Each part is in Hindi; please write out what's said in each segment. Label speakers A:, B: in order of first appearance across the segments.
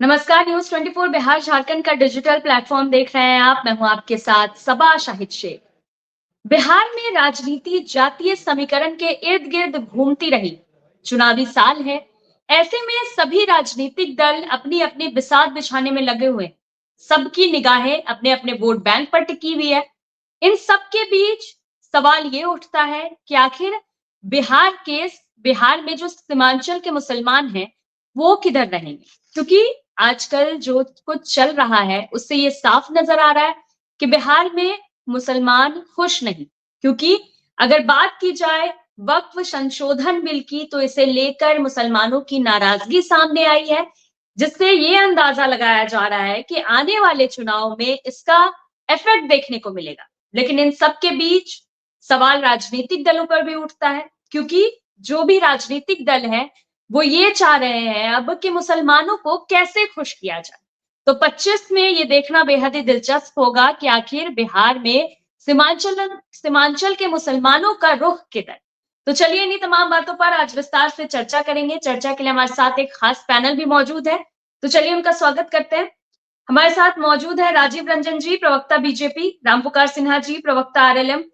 A: नमस्कार। न्यूज 24 बिहार झारखंड का डिजिटल प्लेटफॉर्म देख रहे हैं आप। मैं हूं आपके साथ सबा शाहिद शेख। बिहार में राजनीति जातीय समीकरण के इर्द गिर्द घूमती रही। चुनावी साल है, ऐसे में सभी राजनीतिक दल अपनी अपनी बिसात बिछाने में लगे हुए हैं। सबकी निगाहें अपने अपने वोट बैंक पर टिकी हुई है। इन सब के बीच सवाल ये उठता है कि आखिर बिहार में जो सीमांचल के मुसलमान हैं वो किधर रहेंगे, क्योंकि आजकल जो कुछ चल रहा है उससे ये साफ नजर आ रहा है कि बिहार में मुसलमान खुश नहीं। क्योंकि अगर बात की जाए वक्फ संशोधन बिल की, तो इसे लेकर मुसलमानों की नाराजगी सामने आई है, जिससे ये अंदाजा लगाया जा रहा है कि आने वाले चुनाव में इसका इफेक्ट देखने को मिलेगा। लेकिन इन सब के बीच सवाल राजनीतिक दलों पर भी उठता है, क्योंकि जो भी राजनीतिक दल है वो ये चाह रहे हैं अब कि मुसलमानों को कैसे खुश किया जाए। तो 25 में ये देखना बेहद ही दिलचस्प होगा कि आखिर बिहार में सीमांचल के मुसलमानों का रुख किधर। तो चलिए इन्हीं तमाम बातों पर आज विस्तार से चर्चा करेंगे। चर्चा के लिए हमारे साथ एक खास पैनल भी मौजूद है, तो चलिए उनका स्वागत करते हैं। हमारे साथ मौजूद है राजीव रंजन जी, प्रवक्ता बीजेपी, रामपुकार सिन्हा जी, प्रवक्ता आरएलएम,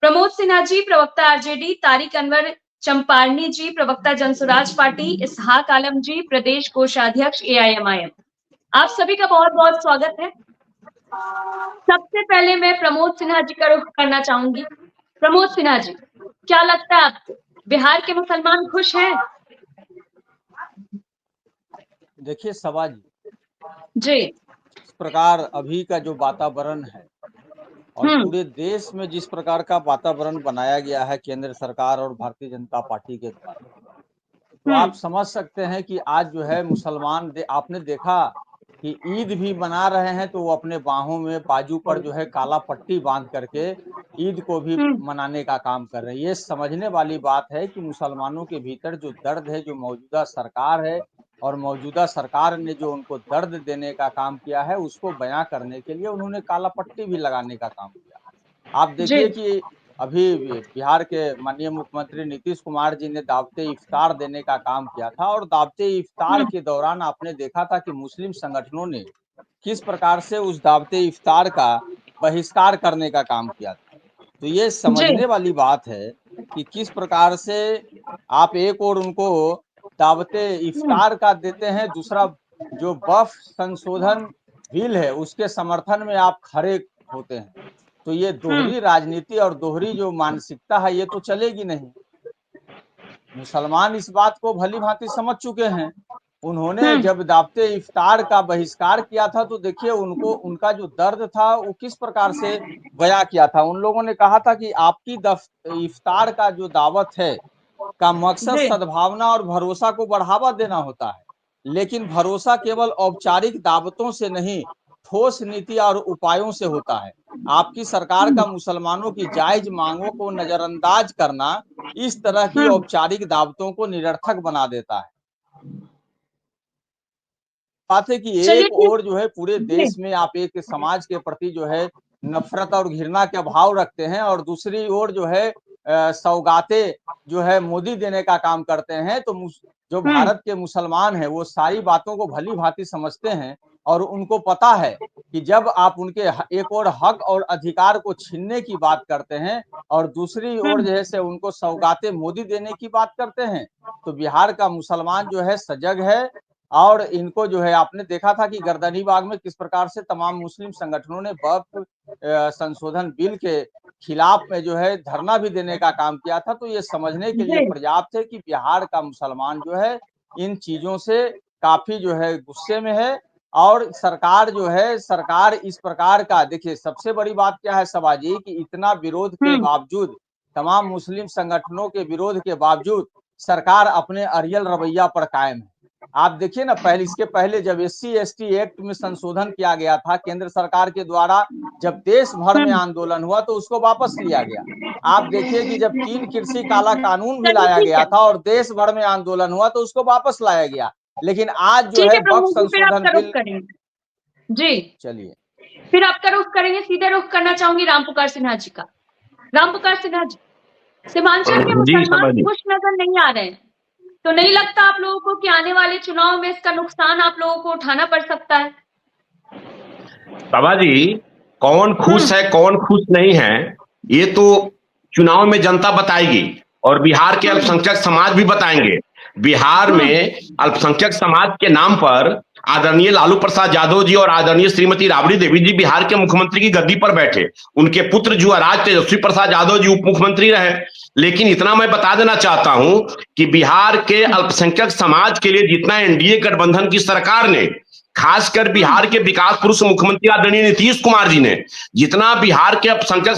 A: प्रमोद सिन्हा जी, प्रवक्ता आरजेडी, तारिक अनवर चंपारनी जी, प्रवक्ता जनसुराज पार्टी, इसहाक आलम जी, प्रदेश कोषाध्यक्ष एआईएमआईएम। आप सभी का बहुत बहुत स्वागत है। सबसे पहले मैं प्रमोद सिन्हा जी का रुख करना चाहूंगी। प्रमोद सिन्हा जी, क्या लगता है आपको, बिहार के मुसलमान खुश हैं?
B: देखिए सबा जी,
A: जी।
B: इस प्रकार अभी का जो वातावरण है और पूरे देश में जिस प्रकार का वातावरण बनाया गया है केंद्र सरकार और भारतीय जनता पार्टी के द्वारा, तो आप समझ सकते हैं कि आज जो है मुसलमान आपने देखा कि ईद भी मना रहे हैं तो वो अपने बाहों में बाजू पर जो है काला पट्टी बांध करके ईद को भी मनाने का काम कर रहे हैं। ये समझने वाली बात है कि मुसलमानों के भीतर जो दर्द है, जो मौजूदा सरकार है और मौजूदा सरकार ने जो उनको दर्द देने का काम किया है, उसको बयां करने के लिए उन्होंने काला पट्टी भी लगाने का काम किया। आप देखिए कि अभी बिहार के माननीय मुख्यमंत्री नीतीश कुमार जी ने दावते इफ्तार देने का काम किया था और दावते इफ्तार के दौरान आपने देखा था कि मुस्लिम संगठनों ने किस प्रकार से उस दावते इफ्तार का बहिष्कार करने का काम किया था। तो ये समझने वाली बात है कि किस प्रकार से आप एक और उनको दावते इफ्तार का देते हैं, दूसरा जो वक्फ संशोधन बिल है उसके समर्थन में आप खड़े होते हैं। तो ये दोहरी राजनीति और दोहरी जो मानसिकता है ये तो चलेगी नहीं। मुसलमान इस बात को भली भांति समझ चुके हैं। उन्होंने जब दावते इफ्तार का बहिष्कार किया था तो देखिए उनको उनका जो दर्द था वो किस प्रकार से बयां किया था। उन लोगों ने कहा था कि आपकी इफ्तार का जो दावत है का मकसद सद्भावना और भरोसा को बढ़ावा देना होता है, लेकिन भरोसा केवल औपचारिक दावतों से नहीं, ठोस नीति और उपायों से होता है। आपकी सरकार का मुसलमानों की जायज मांगों को नजरअंदाज करना इस तरह की औपचारिक दावतों को निरर्थक बना देता है। बात है कि एक और जो है पूरे देश में आप एक समाज के प्रति जो है नफरत और घृणा के भाव रखते हैं और दूसरी ओर जो है सौगातें जो है मोदी देने का काम करते हैं। तो जो भारत के मुसलमान हैं वो सारी बातों को भली भांति समझते हैं और उनको पता है कि जब आप उनके एक और हक और अधिकार को छीनने की बात करते हैं और दूसरी ओर जो है से उनको सौगातें मोदी देने की बात करते हैं, तो बिहार का मुसलमान जो है सजग है। और इनको जो है आपने देखा था कि गर्दनीबाग में किस प्रकार से तमाम मुस्लिम संगठनों ने वक्फ संशोधन बिल के खिलाफ में जो है धरना भी देने का काम किया था। तो ये समझने के लिए पर्याप्त है कि बिहार का मुसलमान जो है इन चीजों से काफी जो है गुस्से में है। और सरकार जो है, सरकार इस प्रकार का, देखिए सबसे बड़ी बात क्या है सबाजी, कि इतना विरोध के बावजूद, तमाम मुस्लिम संगठनों के विरोध के बावजूद सरकार अपने अड़ियल रवैया पर कायम है। आप देखिए ना, इसके पहले जब SC/ST एक्ट में संशोधन किया गया था केंद्र सरकार के द्वारा, जब देश भर में आंदोलन हुआ तो उसको वापस लिया गया। आप देखिए कि जब 3 कृषि काला कानून भी लाया गया था और देश भर में आंदोलन हुआ तो उसको वापस लाया गया। लेकिन आज जो है वक्फ संशोधन बिल,
A: जी
B: चलिए
A: फिर आपका रुख करेंगे, सीधे रुख करना चाहूंगी रामपुकार सिन्हा जी का। रामपुकार सिन्हा जी, सीमांचल के मुसलमान खुश नजर नहीं आ रहे हैं, तो नहीं लगता आप लोगों को कि आने वाले चुनाव में इसका नुकसान आप लोगों को उठाना पड़ सकता है?
C: बाबा जी, कौन खुश है कौन खुश नहीं है ये तो चुनाव में जनता बताएगी, और बिहार के अल्पसंख्यक समाज भी बताएंगे। बिहार में अल्पसंख्यक समाज के नाम पर आदरणीय लालू प्रसाद यादव जी और आदरणीय श्रीमती राबड़ी देवी जी बिहार के मुख्यमंत्री की गद्दी पर बैठे। उनके पुत्र जुआराज तेजस्वी प्रसाद यादव जी उप मुख्यमंत्री रहे। लेकिन इतना मैं बता देना चाहता हूं कि बिहार के अल्पसंख्यक समाज के लिए जितना एनडीए गठबंधन की सरकार ने, खासकर बिहार के विकास पुरुष मुख्यमंत्री आदरणीय नीतीश कुमार जी ने जितना बिहार के अल्पसंख्यक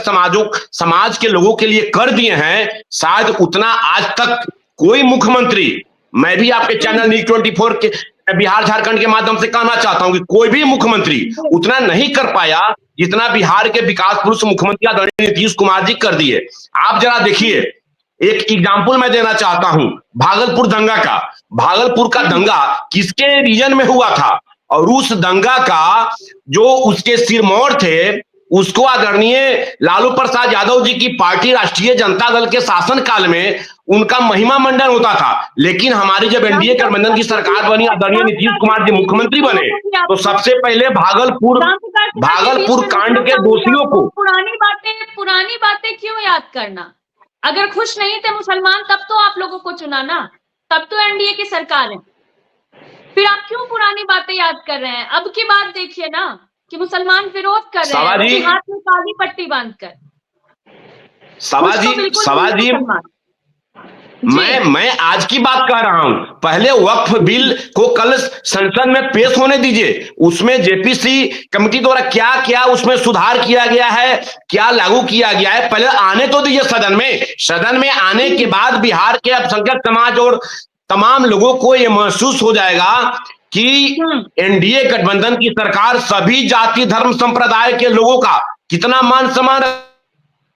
C: समाज के लोगों के लिए कर दिए हैं, शायद उतना आज तक कोई मुख्यमंत्री, मैं भी आपके चैनल न्यूज़ 24 के बिहार झारखंड के माध्यम से कहना चाहता हूं कि कोई भी मुख्यमंत्री उतना नहीं कर पाया जितना बिहार के विकास पुरुष मुख्यमंत्री आदरणीय नीतीश कुमार जी कर दिए। आप जरा देखिए, एक एग्जाम्पल मैं देना चाहता हूं भागलपुर दंगा का। भागलपुर का दंगा किसके रीजन में हुआ था, और उस दंगा का जो उसके सिरमौर थे उसको आदरणीय लालू प्रसाद यादव जी की पार्टी राष्ट्रीय जनता दल के शासन काल में उनका महिमा मंडन होता था। लेकिन हमारी जब एनडीए गठबंधन की सरकार बनी, आदरणीय नीतीश कुमार जी मुख्यमंत्री बने, तो सबसे पहले भागलपुर कांड के दोषियों को
A: पुरानी बातें क्यों याद करना? अगर खुश नहीं थे मुसलमान तब तो आप लोगों को चुना ना, तब तो एनडीए की सरकार है, फिर आप क्यों पुरानी बातें याद कर रहे हैं? अब की बात देखिए ना कि मुसलमान विरोध कर रहे हैं हाथ में काली पट्टी बांधकर।
C: सवाजी मैं आज की बात कह रहा हूं। पहले वक्फ बिल को कल संसद में पेश होने दीजिए, उसमें जेपीसी कमेटी द्वारा क्या क्या उसमें सुधार किया गया है, क्या लागू किया गया है, पहले आने तो दीजिए सदन में। सदन में आने के बाद बिहार के अल्पसंख्यक समाज और तमाम लोगों को यह महसूस हो जाएगा कि एनडीए गठबंधन की सरकार सभी जाति धर्म संप्रदाय के लोगों का कितना मान सम्मान,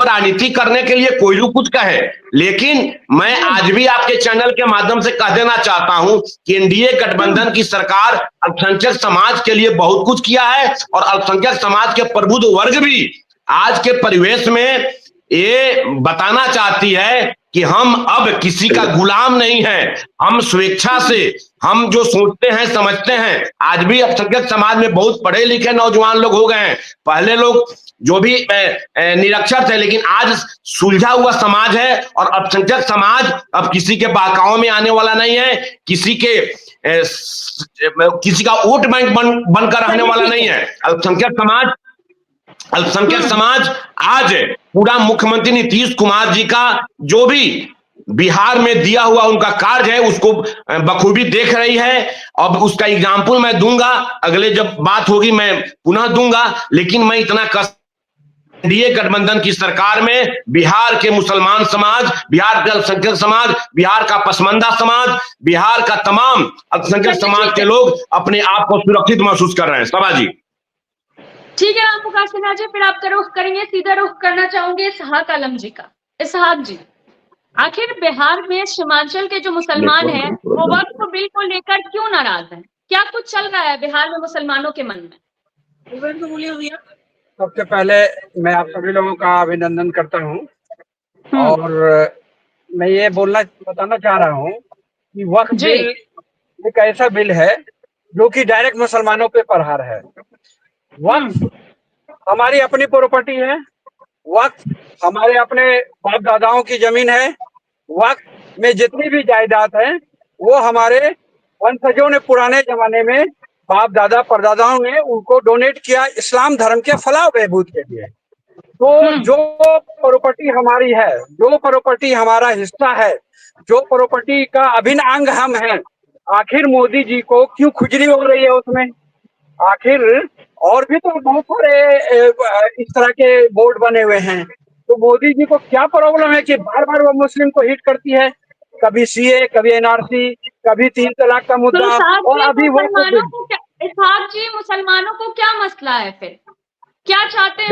C: राजनीति करने के लिए कोई लोग कुछ कहे। लेकिन मैं आज भी आपके चैनल के माध्यम से कह देना चाहता हूं कि एनडीए गठबंधन की सरकार अल्पसंख्यक समाज के लिए बहुत कुछ किया है, और अल्पसंख्यक समाज के प्रबुद्ध वर्ग भी आज के परिवेश में ये बताना चाहती है कि हम अब किसी का गुलाम नहीं है, हम स्वेच्छा से हम जो सोचते हैं समझते हैं। आज भी अल्पसंख्यक समाज में बहुत पढ़े लिखे नौजवान लोग हो गए हैं। पहले लोग जो भी निरक्षर थे, लेकिन आज सुलझा हुआ समाज है, और अल्पसंख्यक समाज अब किसी के बहकावे में आने वाला नहीं है, किसी का वोट बैंक बनकर रहने वाला नहीं है। अल्पसंख्यक समाज आज पूरा मुख्यमंत्री नीतीश कुमार जी का जो भी बिहार में दिया हुआ उनका कार्य है उसको बखूबी देख रही है। अब उसका एग्जाम्पल मैं दूंगा, अगले जब बात होगी मैं पुनः दूंगा। लेकिन मैं इतना एनडीए गठबंधन की सरकार में बिहार के मुसलमान समाज, बिहार के अल्पसंख्यक समाज, बिहार का पसमानदा समाज, बिहार का तमाम अल्पसंख्यक समाज के लोग अपने आप को सुरक्षित महसूस कर रहे हैं। सभा जी
A: ठीक है, राम प्रकाश सिन्हा जी, फिर आपका रुख करेंगे, सीधा रुख करना चाहूंगे इसहाक आलम जी का। इसहाक जी, आखिर बिहार में सीमांचल के जो मुसलमान हैं वो वक्फ बिल को लेकर क्यों नाराज हैं? क्या कुछ चल रहा है बिहार में मुसलमानों के मन में?
D: सबसे पहले मैं आप सभी लोगों का अभिनंदन करता हूं, और मैं ये बताना चाह रहा हूं कि वक्फ बिल एक ऐसा बिल है जो कि डायरेक्ट मुसलमानों पे प्रहार है। वक्फ हमारी अपनी प्रॉपर्टी है, वक्फ हमारे अपने बाप दादाओं की जमीन है, वक्फ में जितनी भी जायदाद है वो हमारे वंशजों ने पुराने जमाने में बाप दादा परदादाओं ने उनको डोनेट किया इस्लाम धर्म के फलाह बहबूद के लिए। तो जो प्रॉपर्टी हमारी है, जो प्रॉपर्टी हमारा हिस्सा है, जो प्रॉपर्टी का अभिन्न अंग हम हैं, आखिर मोदी जी को क्यों खुजली हो रही है उसमें? आखिर और भी तो बहुत सारे इस तरह के बोर्ड बने हुए हैं, तो मोदी जी को क्या प्रॉब्लम है कि बार बार वो मुस्लिम को हिट करती है? कभी सीए, कभी एनआरसी, कभी 3 तलाक का मुद्दा, और अभी वो
A: इसहाक जी, मुसलमानों को क्या मसला है फिर? क्या चाहते हैं?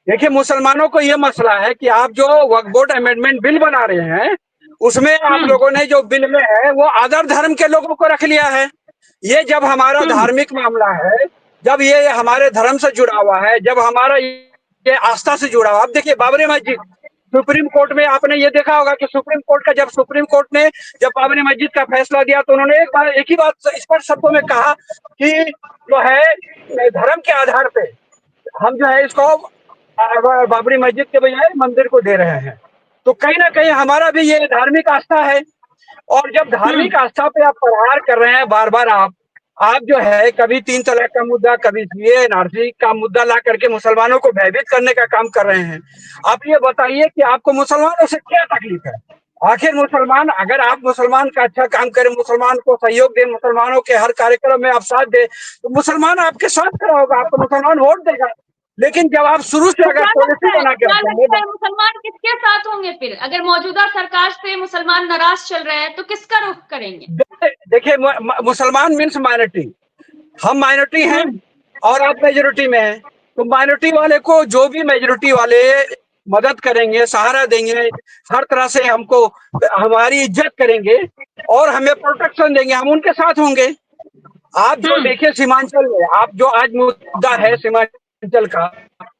D: देखिए मुसलमानों को ये मसला है कि आप जो वक्फ बोर्ड अमेंडमेंट बिल बना रहे हैं उसमें आप लोगों ने जो बिल में है वो अदर धर्म के लोगों को रख लिया है। ये जब हमारा धार्मिक मामला है, जब ये हमारे धर्म से जुड़ा हुआ है, जब हमारा ये आस्था से जुड़ा हुआ, अब देखिए बाबरी मस्जिद सुप्रीम कोर्ट में आपने ये देखा होगा कि सुप्रीम कोर्ट ने जब बाबरी मस्जिद का फैसला दिया तो उन्होंने एक ही बात स्पष्ट शब्दों में कहा कि जो है धर्म के आधार पे हम जो है इसको बाबरी मस्जिद के बजाय मंदिर को दे रहे हैं। तो कहीं ना कहीं हमारा भी ये धार्मिक आस्था है, और जब धार्मिक आस्था पे आप प्रहार कर रहे हैं बार बार, आप जो है कभी 3 तलाक का मुद्दा, कभी सीए एनआरसी का मुद्दा ला करके मुसलमानों को भयभीत करने का काम कर रहे हैं। आप ये बताइए कि आपको मुसलमानों से क्या तकलीफ है? आखिर मुसलमान, अगर आप मुसलमान का अच्छा काम करें, मुसलमान को सहयोग दें, मुसलमानों के हर कार्यक्रम में आप साथ दें, तो मुसलमान आपके साथ खड़ा होगा, आपको मुसलमान वोट देगा। लेकिन जब आप शुरू से अगर पॉलिसी बना के
A: मुसलमान किसके साथ होंगे फिर? अगर मौजूदा सरकार से मुसलमान नाराज चल रहे हैं तो किसका रुख करेंगे?
D: देखिए, मुसलमान मीन्स माइनॉरिटी, हम माइनॉरिटी हैं और आप मेजोरिटी में हैं, तो माइनॉरिटी वाले को जो भी मेजोरिटी वाले मदद करेंगे, सहारा देंगे, हर तरह से हमको हमारी इज्जत करेंगे और हमें प्रोटेक्शन देंगे, हम उनके साथ होंगे। आप जो देखिए सीमांचल में, आप जो आज मुद्दा है सीमांचल का,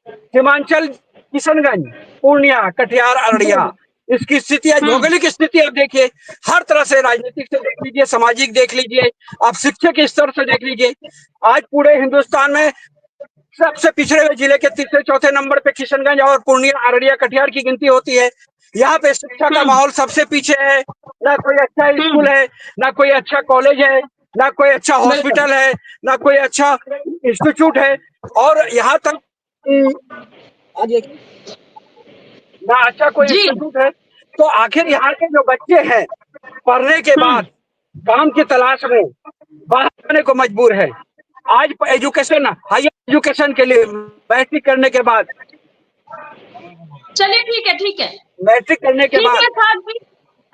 D: सीमांचल किशनगंज, पूर्णिया, कटिहार, अररिया, इसकी स्थिति आज भौगोलिक स्थिति आप देखिए, हर तरह से राजनीतिक से देख लीजिए, सामाजिक देख लीजिए, आप शिक्षा के स्तर से देख लीजिए, आज पूरे हिंदुस्तान में सबसे पिछड़े हुए जिले के तीसरे चौथे नंबर पे किशनगंज और पूर्णिया, अररिया, कटिहार की गिनती होती है। यहाँ पे शिक्षा का माहौल सबसे पीछे है, ना कोई अच्छा स्कूल है, ना कोई अच्छा कॉलेज है, ना कोई अच्छा हॉस्पिटल है, ना कोई अच्छा इंस्टीट्यूट है, और यहाँ तक ना अच्छा कोई इंस्टीट्यूट है। तो आखिर यहाँ के जो बच्चे हैं पढ़ने के बाद काम की तलाश में बाहर जाने को मजबूर है। आज एजुकेशन, हायर एजुकेशन के लिए मैट्रिक करने के बाद,
A: चलिए ठीक है,
D: मैट्रिक करने के बाद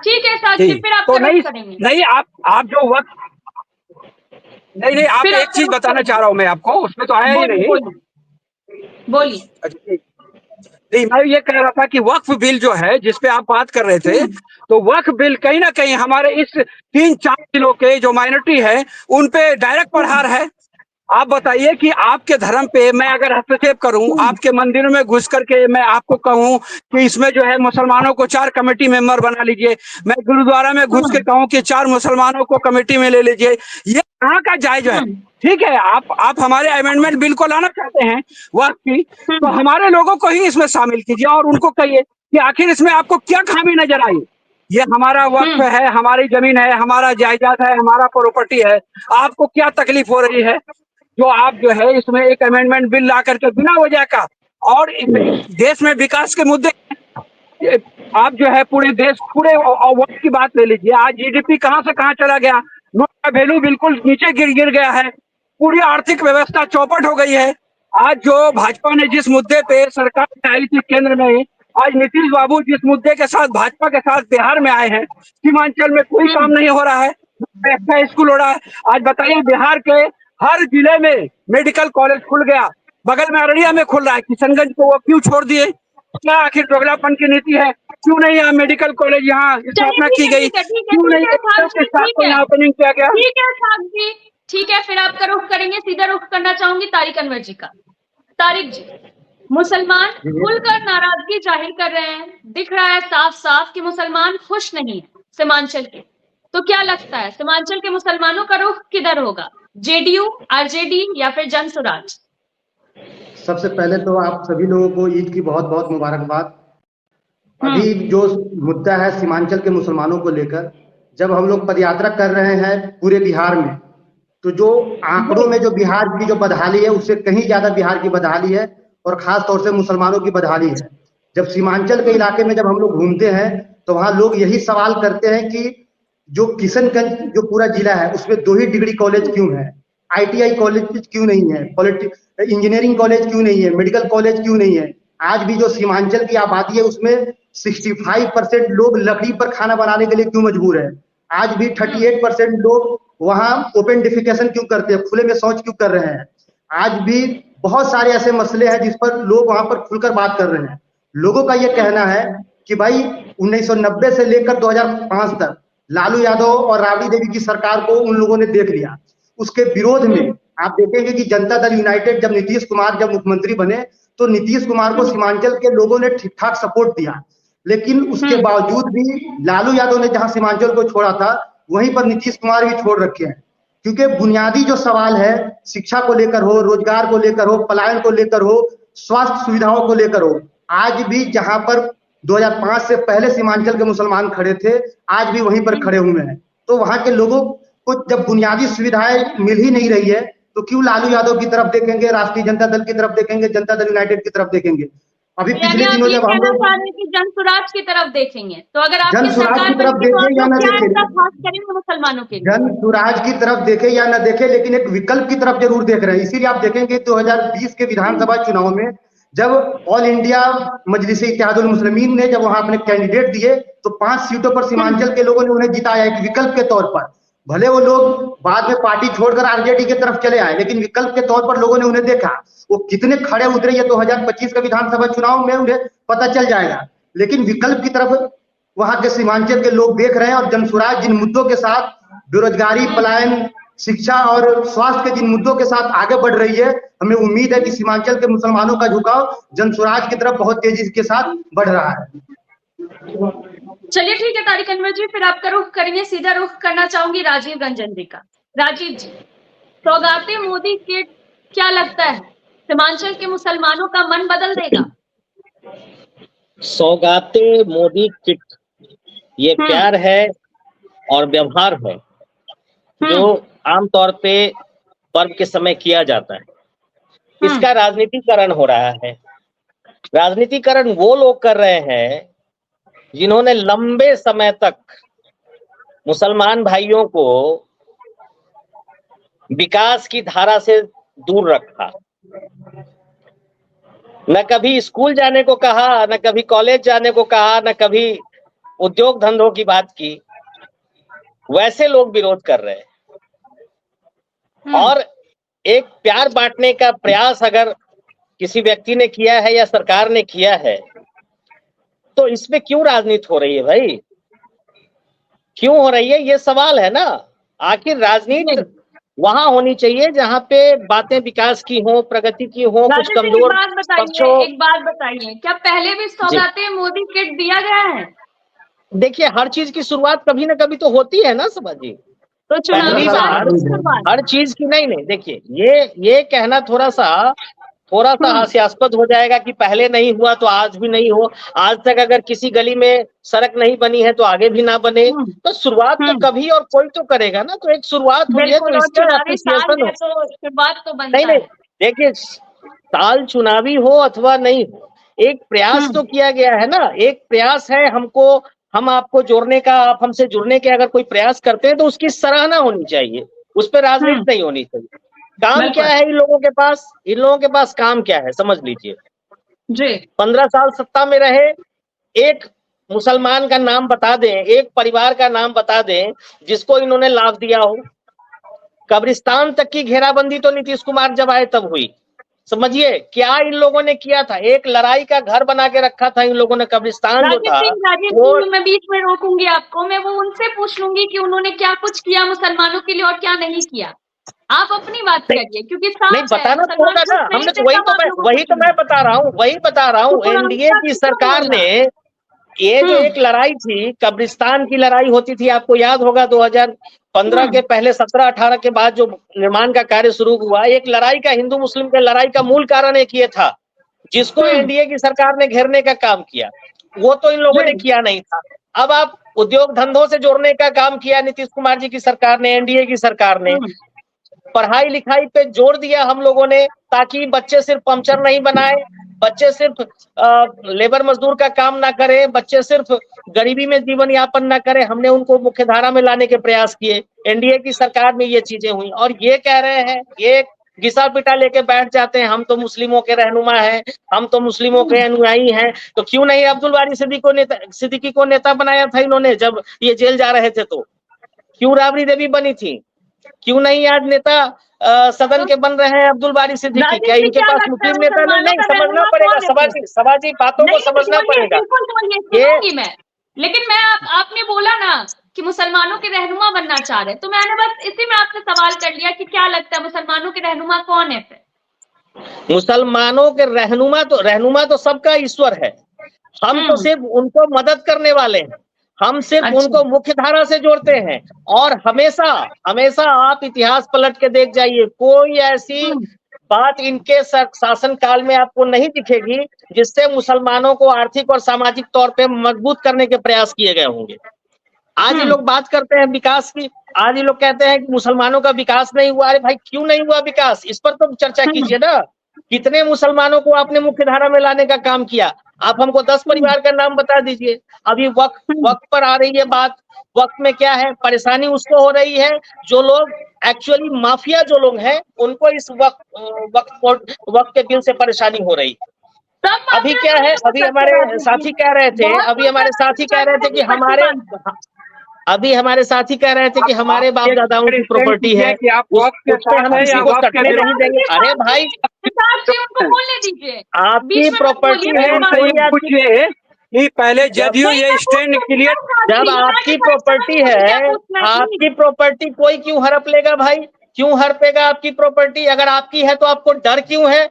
A: ठीक है साहब जी, फिर आप
D: तो नहीं आप जो वक्त नहीं आप एक चीज बताना चाह रहा हूँ मैं आपको, उसमें तो आया ही नहीं,
A: बोलिए।
D: नहीं, मैं ये कह रहा था कि वक्फ बिल जो है जिस पे आप बात कर रहे थे, तो वक्फ बिल कहीं ना कहीं हमारे इस 3-4 जिलों के जो माइनॉरिटी है उन पे डायरेक्ट प्रहार है। आप बताइए कि आपके धर्म पे मैं अगर हस्तक्षेप करूं, आपके मंदिरों में घुस करके मैं आपको कहूं कि इसमें जो है मुसलमानों को 4 कमेटी मेंबर बना लीजिए, मैं गुरुद्वारा में घुस के कहूं कि 4 मुसलमानों को कमेटी में ले लीजिए, ये कहाँ का जायज है? ठीक है, आप हमारे अमेंडमेंट बिल को लाना चाहते हैं वक्त की, तो हमारे लोगों को ही इसमें शामिल कीजिए और उनको कहिए कि आखिर इसमें आपको क्या खामी नजर आई। ये हमारा वक्त है, हमारी जमीन है, हमारा जायदाद है, हमारा प्रॉपर्टी है, आपको क्या तकलीफ हो रही है जो आप जो है इसमें एक अमेंडमेंट बिल ला करके बिना वजह का, और देश में विकास के मुद्दे, आप जो है पूरे देश, पूरे वर्ल्ड की बात ले लीजिए, आज जीडीपी कहां से कहां चला गया, नोट का वैल्यू बिल्कुल नीचे गिर गया है, पूरी आर्थिक व्यवस्था चौपट हो गई है। आज जो भाजपा ने जिस मुद्दे पे सरकार आई थी केंद्र में, आज नीतीश बाबू जिस मुद्दे के साथ भाजपा के साथ बिहार में आए हैं, सीमांचल में कोई काम नहीं हो रहा है, अच्छा स्कूल हो रहा है। आज बताइए बिहार के हर जिले में मेडिकल कॉलेज खुल गया, बगल में अररिया में खुल रहा है, किशनगंज को वो क्यों छोड़ दिए? क्या आखिर दोगलापन की नीति है? क्यों नहीं यहाँ मेडिकल कॉलेज यहाँ स्थापना की गई? क्यों नहीं यहाँ ओपनिंग किया गया?
A: ठीक है, फिर आपका रुख करेंगे, सीधा रुख करना चाहूंगी तारिक अनवर जी का। तारिक जी, मुसलमान खुलकर नाराजगी जाहिर कर रहे हैं, दिख रहा है साफ साफ कि मुसलमान खुश नहीं है सीमांचल के, तो क्या लगता है सीमांचल के मुसलमानों का रुख किधर होगा? जेडीयू, आरजेडी या फिर जन स्वराज?
E: सबसे पहले तो आप सभी लोगों को ईद की बहुत बहुत मुबारकबाद। अभी जो मुद्दा है सीमांचल के मुसलमानों को लेकर, जब हम लोग पदयात्रा कर रहे हैं पूरे बिहार में, तो जो आंकड़ों में जो बिहार की जो बदहाली है उससे कहीं ज्यादा बिहार की बदहाली है, और खास तौर से मुसलमानों की बदहाली है। जब सीमांचल के इलाके में जब हम लोग घूमते हैं तो वहां लोग यही सवाल करते हैं कि जो किशनगंज जो पूरा जिला है उसमें 2 ही डिग्री कॉलेज क्यों है, ITI कॉलेज क्यों नहीं है, इंजीनियरिंग कॉलेज क्यों नहीं है, मेडिकल कॉलेज क्यों नहीं है। आज भी जो सीमांचल की आबादी है उसमें 65% लोग लकड़ी पर खाना बनाने के लिए क्यों मजबूर है। आज भी 38% लोग वहां ओपन डिफिकेशन क्यों करते हैं, खुले में शौच क्यों कर रहे हैं। आज भी बहुत सारे ऐसे मसले हैं जिस पर लोग वहां पर खुलकर बात कर रहे हैं। लोगों का यह कहना है कि भाई 1990 से लेकर 2005 तक लालू यादव और राबड़ी देवी की सरकार को उन लोगों ने देख लिया। उसके विरोध में आप देखेंगे कि जनता दल यूनाइटेड जब नीतीश कुमार जब मुख्यमंत्री बने तो नीतीश कुमार को सीमांचल के लोगों ने ठीक ठाक सपोर्ट दिया। लेकिन उसके बावजूद भी लालू यादव ने जहां सीमांचल को छोड़ा था वहीं पर नीतीश कुमार भी छोड़ रखे हैं, क्योंकि बुनियादी जो सवाल है शिक्षा को लेकर हो, रोजगार को लेकर हो, पलायन को लेकर हो, स्वास्थ्य सुविधाओं को लेकर हो, आज भी जहां पर 2005 से पहले सीमांचल के मुसलमान खड़े थे आज भी वहीं पर खड़े हुए हैं। तो वहां के लोगों को जब बुनियादी सुविधाएं मिल ही नहीं रही है तो क्यों लालू यादव की तरफ देखेंगे, राष्ट्रीय जनता दल की तरफ देखेंगे, जनता दल यूनाइटेड की तरफ देखेंगे। अभी पिछले दिनों जब हम लोग
A: जनसुराज की तरफ देखेंगे तो अगर आपकी
E: जनसुराज
A: सरकार
E: की तरफ
A: बनती तो
E: देखें या
A: आप
E: न
A: लोग क्या
E: देखें,
A: ऐसा खास करेंगे मुसलमानों के लिए?
E: जनसुराज की तरफ देखे या न देखे, लेकिन एक विकल्प की तरफ जरूर देख रहे हैं। इसीलिए आप देखेंगे 2020 के विधानसभा चुनाव में जब ऑल इंडिया मजलिस इत्तेहादुल मुस्लिमीन ने जब वहां अपने कैंडिडेट दिए तो 5 सीटों पर सीमांचल के लोगों ने उन्हें जिताया एक विकल्प के तौर पर। भले वो लोग बाद में पार्टी छोड़कर आरजेडी की तरफ चले आए, लेकिन विकल्प के तौर पर लोगों ने उन्हें देखा। वो कितने खड़े उतरे ये 2025 का विधानसभा चुनाव में उन्हें पता चल जाएगा, लेकिन विकल्प की तरफ वहां के सीमांचल के लोग देख रहे हैं। और जनसुराज जिन मुद्दों के साथ, बेरोजगारी, पलायन, शिक्षा और स्वास्थ्य के जिन मुद्दों के साथ आगे बढ़ रही है, हमें उम्मीद है कि सीमांचल के मुसलमानों का झुकाव जनसुराज की तरफ बहुत तेजी के साथ बढ़ रहा है।
A: चलिए ठीक है तारिक अनवर जी, फिर आपका रुख करेंगे, सीधा रुख करना चाहूंगी राजीव रंजन जी का। राजीव जी, सौगाते मोदी किट क्या लगता है सीमांचल के मुसलमानों का मन बदल देगा?
F: सौगाते मोदी किट ये प्यार है और व्यवहार है जो आमतौर पे पर्व के समय किया जाता है। इसका राजनीतिकरण हो रहा है। राजनीतिकरण वो लोग कर रहे हैं जिन्होंने लंबे समय तक मुसलमान भाइयों को विकास की धारा से दूर रखा, न कभी स्कूल जाने को कहा, न कभी कॉलेज जाने को कहा, न कभी उद्योग धंधों की बात की। वैसे लोग विरोध कर रहे हैं। और एक प्यार बांटने का प्रयास अगर किसी व्यक्ति ने किया है या सरकार ने किया है तो इसमें क्यों राजनीति हो रही है भाई? क्यों हो रही है ये सवाल है ना। आखिर राजनीति वहां होनी चाहिए जहां पे बातें विकास की हो, प्रगति की हो, कुछ कमजोर पक्षों।
A: एक बात बताइए, क्या पहले भी सौगाते मोदी किट दिया गया है?
F: देखिए, हर चीज की शुरुआत कभी ना कभी तो होती है ना समझ जी।
A: तो
F: पहली बार हर चीज की नहीं देखिए, ये कहना थोड़ा सा हास्यास्पद हो जाएगा कि पहले नहीं हुआ तो आज भी नहीं हो। आज तक अगर किसी गली में सड़क नहीं बनी है तो आगे भी ना बने। तो शुरुआत तो कभी और कोई तो करेगा ना। तो एक शुरुआत हुई है तो इसका एप्रिसिएशन हो।
A: शुरुआत तो बनता
F: नहीं देखिए, साल चुनावी हो अथवा नहीं हो, एक प्रयास तो किया गया है ना। एक प्रयास है हम आपको जोड़ने का, आप हमसे जुड़ने के अगर कोई प्रयास करते हैं तो उसकी सराहना होनी चाहिए, उस पर राजनीति नहीं होनी चाहिए। काम क्या है इन लोगों के पास? इन लोगों के पास काम क्या है समझ लीजिए
A: जी।
F: 15 साल सत्ता में रहे, एक मुसलमान का नाम बता दें, एक परिवार का नाम बता दें जिसको इन्होंने लाभ दिया हो। कब्रिस्तान तक की घेराबंदी तो नीतीश कुमार जब आए तब हुई। समझिए क्या इन लोगों ने किया था। एक लड़ाई का घर बना के रखा था इन लोगों ने। कब्रिस्तान जो था
A: वो मैं बीच में रोकूंगी आपको, मैं वो उनसे पूछ लूंगी कि उन्होंने क्या कुछ किया मुसलमानों के लिए और क्या नहीं किया। आप अपनी बात करिए, क्योंकि
F: नहीं बताना तो होगा ना। हमने तो वही तो मैं बता रहा हूँ एनडीए की सरकार ने ये जो एक लड़ाई थी, कब्रिस्तान की लड़ाई होती थी, आपको याद होगा 2015 के पहले 17-18 के बाद जो निर्माण का कार्य शुरू हुआ, एक लड़ाई का, हिंदू मुस्लिम के लड़ाई का मूल कारण एक ये था जिसको एनडीए की सरकार ने घेरने का काम किया। वो तो इन लोगों ने किया नहीं था। अब आप उद्योग धंधों से जोड़ने का काम किया नीतीश कुमार जी की सरकार ने, एनडीए की सरकार ने। पढ़ाई लिखाई पे जोर दिया हम लोगों ने ताकि बच्चे सिर्फ पंचर नहीं बनाए, बच्चे सिर्फ लेबर मजदूर का काम ना करें, बच्चे सिर्फ गरीबी में जीवन यापन ना करें। हमने उनको मुख्य धारा में लाने के प्रयास किए। एनडीए की सरकार में ये चीजें हुई। और ये कह रहे हैं, ये घिसा पिटा लेके बैठ जाते हैं, हम तो मुस्लिमों के रहनुमा हैं, हम तो मुस्लिमों के अनुयायी हैं। तो क्यों नहीं अब्दुल बारी सिद्दीकी को नेता बनाया था इन्होंने जब ये जेल जा रहे थे? तो क्यों राबड़ी देवी बनी थी? क्यों नहीं आज नेता सदन के बन रहे हैं अब्दुल बारी सिद्दीकी? क्या इनके पास मुस्लिम नेता नहीं? समझना पड़ेगा सभाजी बातों को समझना पड़ेगा।
A: लेकिन आपने बोला ना कि मुसलमानों के रहनुमा बनना चाह रहे, तो मैंने बस इसी में आपसे सवाल कर लिया कि क्या लगता है मुसलमानों के रहनुमा कौन है? फिर
F: मुसलमानों के रहनुमा तो सबका ईश्वर है। हम तो सिर्फ उनको मदद करने वाले हैं, हम सिर्फ
A: अच्छा।
F: उनको मुख्य धारा से उनको
A: अच्छा।
F: मुख्य धारा से जोड़ते हैं। और हमेशा हमेशा आप इतिहास पलट के देख जाइए, कोई ऐसी बात इनके शासन काल में आपको नहीं दिखेगी जिससे मुसलमानों को आर्थिक और सामाजिक तौर पे मजबूत करने के प्रयास किए गए होंगे। आज ये लोग बात करते हैं विकास की, आज ये लोग कहते हैं कि मुसलमानों का विकास नहीं हुआ। अरे भाई क्यों नहीं हुआ विकास, इस पर तो चर्चा कीजिए ना। कितने मुसलमानों को आपने मुख्य धारा में लाने का काम किया? आप हमको 10 परिवार का नाम बता दीजिए। अभी वक्त पर आ रही है बात। वक्त में क्या है, परेशानी उसको हो रही है जो लोग एक्चुअली माफिया जो लोग हैं उनको इस वक्त के बिल से परेशानी हो रही है। अभी क्या है, अभी हमारे साथी कह रहे थे कि हमारे बाप दादाओं की प्रॉपर्टी है, उस पे हम किसी को कटने नहीं देंगे। अरे भाई
A: उनको बोलने दीजिए,
F: आपकी प्रॉपर्टी है,
D: पूछिए कि पहले जदयू ये स्टैंड क्लियर,
F: जब आपकी प्रॉपर्टी है, आपकी प्रॉपर्टी कोई क्यों हड़प लेगा भाई? क्यों हड़पेगा आपकी प्रॉपर्टी? अगर आपकी है तो आपको डर क्यों है?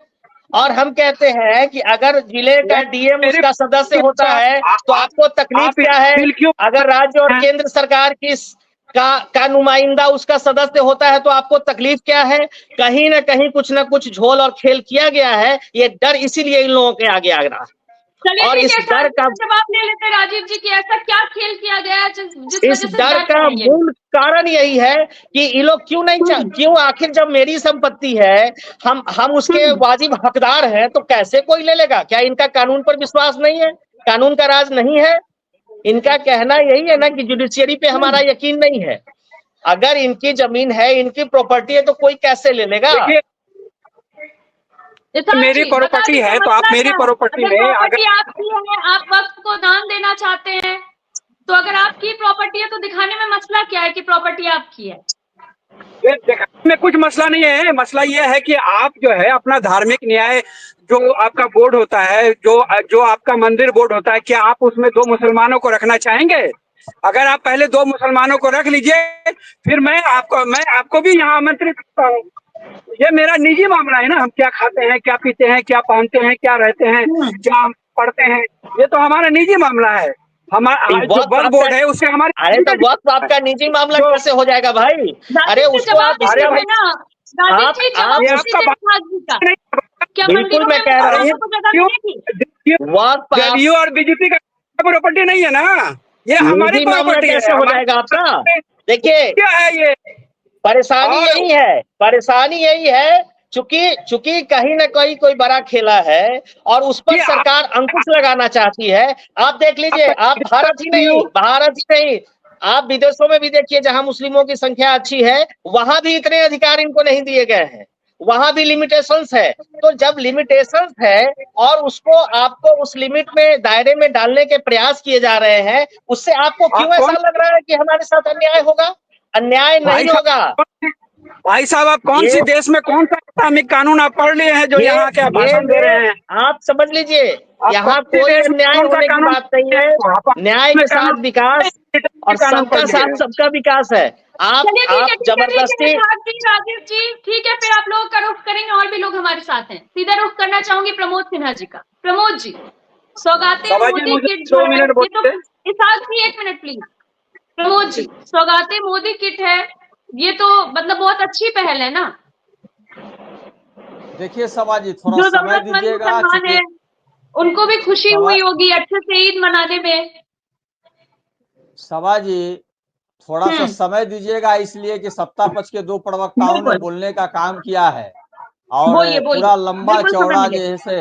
F: और हम कहते हैं कि अगर जिले का डीएम उसका सदस्य होता है तो आपको तकलीफ क्या है? अगर राज्य और केंद्र सरकार की का नुमाइंदा उसका सदस्य होता है तो आपको तकलीफ क्या है? कहीं ना कहीं कुछ ना कुछ झोल और खेल किया गया है। ये डर इसीलिए इन लोगों के आगे आ रहा है। और इस डर का
A: जवाब ले लेते राजीव जी कि ऐसा क्या खेल किया गया है
F: इस डर का मूल कारण यही है कि ये लोग क्यों नहीं क्यों, आखिर जब मेरी संपत्ति है, हम उसके वाजिब हकदार हैं, तो कैसे कोई ले लेगा? क्या इनका कानून पर विश्वास नहीं है? कानून का राज नहीं है? इनका कहना यही है ना कि जुडिशियरी पे हमारा यकीन नहीं है। अगर इनकी जमीन है, इनकी प्रॉपर्टी है, तो कोई कैसे ले लेगा?
D: मेरी प्रॉपर्टी है तो आप मेरी प्रॉपर्टी में
A: अगर आपकी है, आप वक्त को दान देना चाहते हैं, तो अगर आपकी प्रॉपर्टी है तो दिखाने में मसला क्या है कि प्रॉपर्टी आपकी है?
D: दिखाने में कुछ मसला नहीं है। मसला ये है कि आप जो है अपना धार्मिक न्याय, जो आपका बोर्ड होता है, जो आपका मंदिर बोर्ड होता है, क्या आप उसमें 2 मुसलमानों को रखना चाहेंगे? अगर आप पहले 2 मुसलमानों को रख लीजिए, फिर मैं आपको भी यहाँ आमंत्रित करता हूँ। ये मेरा निजी मामला है ना, हम क्या खाते हैं, क्या पीते हैं, क्या पहनते हैं, क्या रहते हैं, क्या पढ़ते हैं, ये तो हमारा निजी मामला है। हमारा जो वक्फ बोर्ड है उससे हमारे,
F: अरे तो वक्त आपका निजी मामला कैसे हो जाएगा भाई? अरे उसको आप बिल्कुल मैं कह रहा हूँ,
D: जदयू और बीजेपी का प्रॉपर्टी नहीं है ना, ये हमारी प्रॉपर्टी है।
F: कैसे हो जाएगा आपका? देखिए
D: क्या है ये
F: परेशानी यही है चूंकि कहीं ना कहीं कोई बड़ा खेला है और उस पर सरकार अंकुश लगाना चाहती है। आप देख लीजिए, आप भारत ही नहीं, आप विदेशों में भी देखिए, जहां मुस्लिमों की संख्या अच्छी है, वहां भी इतने अधिकार इनको नहीं दिए गए हैं, वहां भी लिमिटेशंस है। तो जब लिमिटेशंस है और उसको आपको उस लिमिट में, दायरे में डालने के प्रयास किए जा रहे हैं, उससे आपको क्यों ऐसा लग रहा है कि हमारे साथ अन्याय होगा? अन्याय नहीं होगा
D: भाई साहब। आप कौन सी देश में कौन सा इस्लामिक कानून आप पढ़ लिए हैं जो यहाँ के भाषण दे रहे हैं?
F: आप समझ लीजिए, यहाँ कोई अन्याय होने की बात नहीं है। न्याय के साथ विकास और सबका साथ सबका विकास है। आप जबरदस्ती।
A: राजीव जी ठीक है, फिर आप लोगों का रुख करेंगे, और भी लोग हमारे साथ हैं। सीधा रुख करना चाहूंगी प्रमोद सिन्हा जी का। प्रमोद जी, सौगाते मोदी किट जो है, एक मिनट प्लीज। प्रमोद जी, सौगाते मोदी किट है, ये तो मतलब बहुत अच्छी पहल है ना।
B: देखिए सभा जी, थोड़ा समय दीजिएगा,
A: उनको भी खुशी हुई होगी अच्छे से ईद मनाने में।
B: सभा जी थोड़ा सा समय दीजिएगा, इसलिए कि सत्ता पक्ष के 2 प्रवक्ताओं ने बोलने का काम किया है और पूरा लंबा चौड़ा जैसे।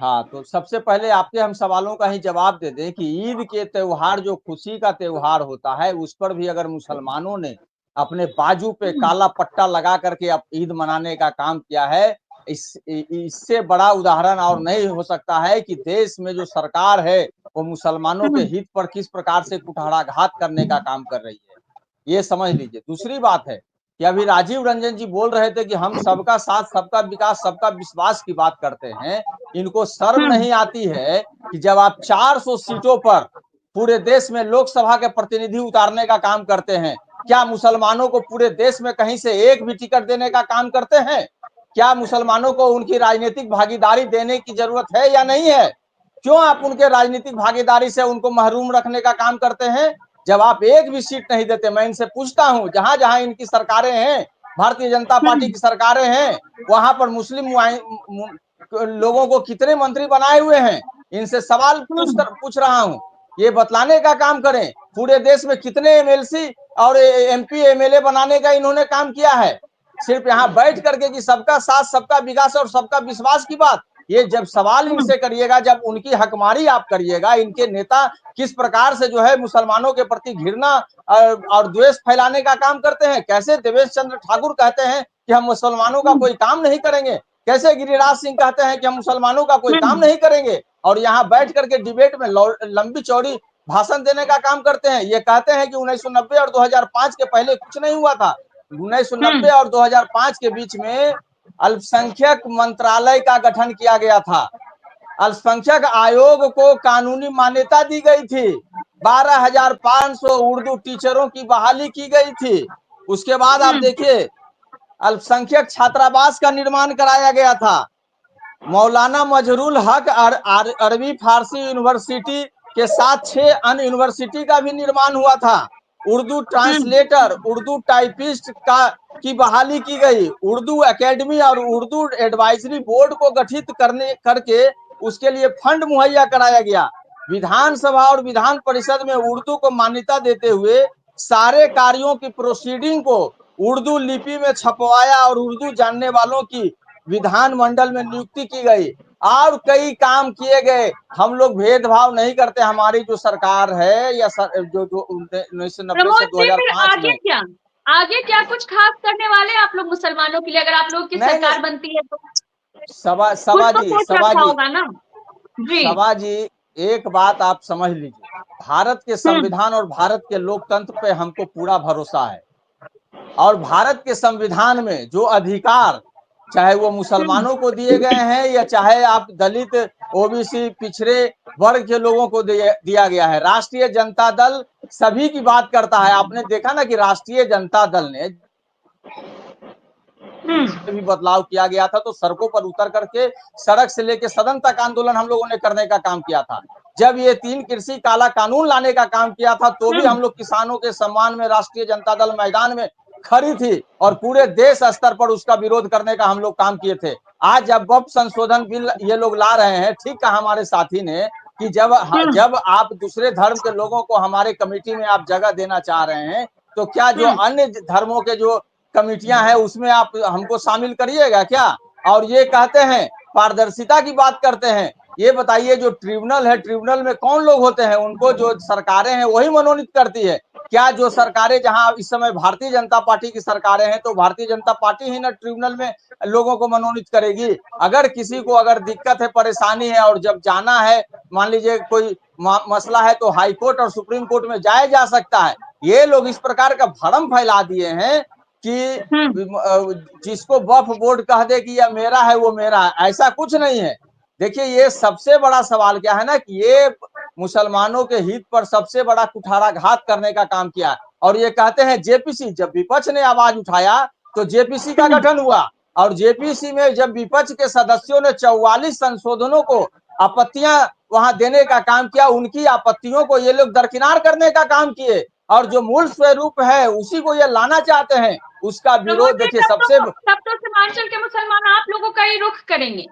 B: हाँ, तो सबसे पहले आपके हम सवालों का ही जवाब दे दें कि ईद के त्योहार, जो खुशी का त्योहार होता है, उस पर भी अगर मुसलमानों ने अपने बाजू पे काला पट्टा लगा करके अब ईद मनाने का काम किया है, इससे बड़ा उदाहरण और नहीं हो सकता है कि देश में जो सरकार है वो मुसलमानों के हित पर किस प्रकार से कुठाराघात करने का काम कर रही है, ये समझ लीजिए। दूसरी बात है कि अभी राजीव रंजन जी बोल रहे थे कि हम सबका साथ, सबका विकास, सबका विश्वास की बात करते हैं। इनको शर्म नहीं आती है कि जब आप 400 सीटों पर पूरे देश में लोकसभा के प्रतिनिधि उतारने का काम करते हैं, क्या मुसलमानों को पूरे देश में कहीं से एक भी टिकट देने का काम करते हैं? क्या मुसलमानों को उनकी राजनीतिक भागीदारी देने की जरूरत है या नहीं है? क्यों आप उनके राजनीतिक भागीदारी से उनको महरूम रखने का काम करते हैं? जब आप एक भी सीट नहीं देते, मैं इनसे पूछता हूं, जहां जहां इनकी सरकारें हैं, भारतीय जनता पार्टी की सरकारें हैं, वहां पर मुस्लिम लोगों को कितने मंत्री बनाए हुए हैं? इनसे सवाल पूछ रहा हूं, ये बतलाने का काम करें। पूरे देश में कितने एमएलसी और एमपी एमएलए बनाने का इन्होंने काम किया है? सिर्फ यहाँ बैठ करके कि सबका साथ, सबका विकास और सबका विश्वास की बात, ये जब सवाल इनसे करिएगा, जब उनकी हकमारी आप करिएगा, इनके नेता किस प्रकार से जो है मुसलमानों के प्रति घृणा और द्वेष फैलाने का काम करते हैं। कैसे देवेश चंद्र ठाकुर कहते हैं कि हम मुसलमानों का कोई काम नहीं करेंगे, कैसे गिरिराज सिंह कहते हैं कि हम मुसलमानों का कोई काम नहीं करेंगे, और यहाँ बैठ करके डिबेट में लंबी चौड़ी भाषण देने का काम करते हैं। ये कहते हैं कि 1990 और 2005 के पहले कुछ नहीं हुआ था। 1990 और 2005 के बीच में अल्पसंख्यक मंत्रालय का गठन किया गया था। अल्पसंख्यक आयोग को कानूनी मान्यता दी गई थी। 12,500 उर्दू टीचरों की बहाली की गई थी। उसके बाद आप देखिए, अल्पसंख्यक छात्रावास का निर्माण कराया गया था। मौलाना मजरुल हक अरबी फारसी यूनिवर्सिटी के साथ 6 अन्य यूनिवर्सिटी का भी निर्माण हुआ था। उर्दू ट्रांसलेटर, उर्दू टाइपिस्ट की बहाली की गई। उर्दू एकेडमी और उर्दू एडवाइजरी बोर्ड को गठित करके उसके लिए फंड मुहैया कराया गया। विधानसभा और विधान परिषद में उर्दू को मान्यता देते हुए सारे कार्यों की प्रोसीडिंग को उर्दू लिपि में छपवाया और उर्दू जानने वालों की विधानमंडल में नियुक्ति की गई और कई काम किए गए। हम लोग भेदभाव नहीं करते। हमारी जो सरकार है या जो 1990 से 2005 में
A: आगे क्या कुछ खास करने वाले आप लोग मुसलमानों के लिए, अगर आप लोग की सरकार बनती है तो?
B: सभा जी, एक बात आप समझ लीजिए, भारत के संविधान और भारत के लोकतंत्र पे हमको पूरा भरोसा है। और भारत के संविधान में जो अधिकार, चाहे वो मुसलमानों को दिए गए हैं या चाहे आप दलित, ओबीसी, पिछड़े वर्ग के लोगों को दिया गया है, राष्ट्रीय जनता दल सभी की बात करता है। आपने देखा ना कि राष्ट्रीय जनता दल ने भी बदलाव किया गया था तो सड़कों पर उतर करके सड़क से लेकर सदन तक आंदोलन हम लोगों ने करने का काम किया था। जब ये 3 कृषि काला कानून लाने का काम किया था तो भी हम लोग किसानों के सम्मान में राष्ट्रीय जनता दल मैदान में खड़ी थी और पूरे देश स्तर पर उसका विरोध करने का हम लोग काम किए थे। आज जब वक्फ संशोधन बिल ये लोग ला रहे हैं, ठीक कहा हमारे साथी ने कि जब आप दूसरे धर्म के लोगों को हमारे कमेटी में आप जगह देना चाह रहे हैं तो क्या जो अन्य धर्मों के जो कमेटियां हैं उसमें आप हमको शामिल करिएगा क्या? और ये कहते हैं पारदर्शिता की बात करते हैं। ये बताइए, जो ट्रिब्यूनल है, ट्रिब्यूनल में कौन लोग होते हैं? उनको जो सरकारें हैं वही मनोनीत करती है। क्या जो सरकारें, जहां इस समय भारतीय जनता पार्टी की सरकारें हैं, तो भारतीय जनता पार्टी ही ना ट्रिब्यूनल में लोगों को मनोनीत करेगी? अगर किसी को अगर दिक्कत है, परेशानी है और जब जाना है, मान लीजिए कोई मसला है, तो हाई कोर्ट और सुप्रीम कोर्ट में जाया जा सकता है। ये लोग इस प्रकार का भ्रम फैला दिए हैं कि जिसको वक्फ बोर्ड कह दे कि यह मेरा है वो मेरा है, ऐसा कुछ नहीं है। देखिए, ये सबसे बड़ा सवाल क्या है ना कि ये मुसलमानों के हित पर सबसे बड़ा कुठाराघात करने का काम किया। और ये कहते हैं जेपीसी, जब विपक्ष ने आवाज उठाया तो जेपीसी का गठन हुआ और जेपीसी में जब विपक्ष के सदस्यों ने 44 संशोधनों को आपत्तियां वहां देने का काम किया, उनकी आपत्तियों को ये लोग दरकिनार करने का काम किए और जो मूल स्वरूप है उसी को ये लाना चाहते हैं। उसका विरोध देखिए सबसे
A: तब तो सीमांचल के मुसलमान आप लोगों का ही रुख करेंगे,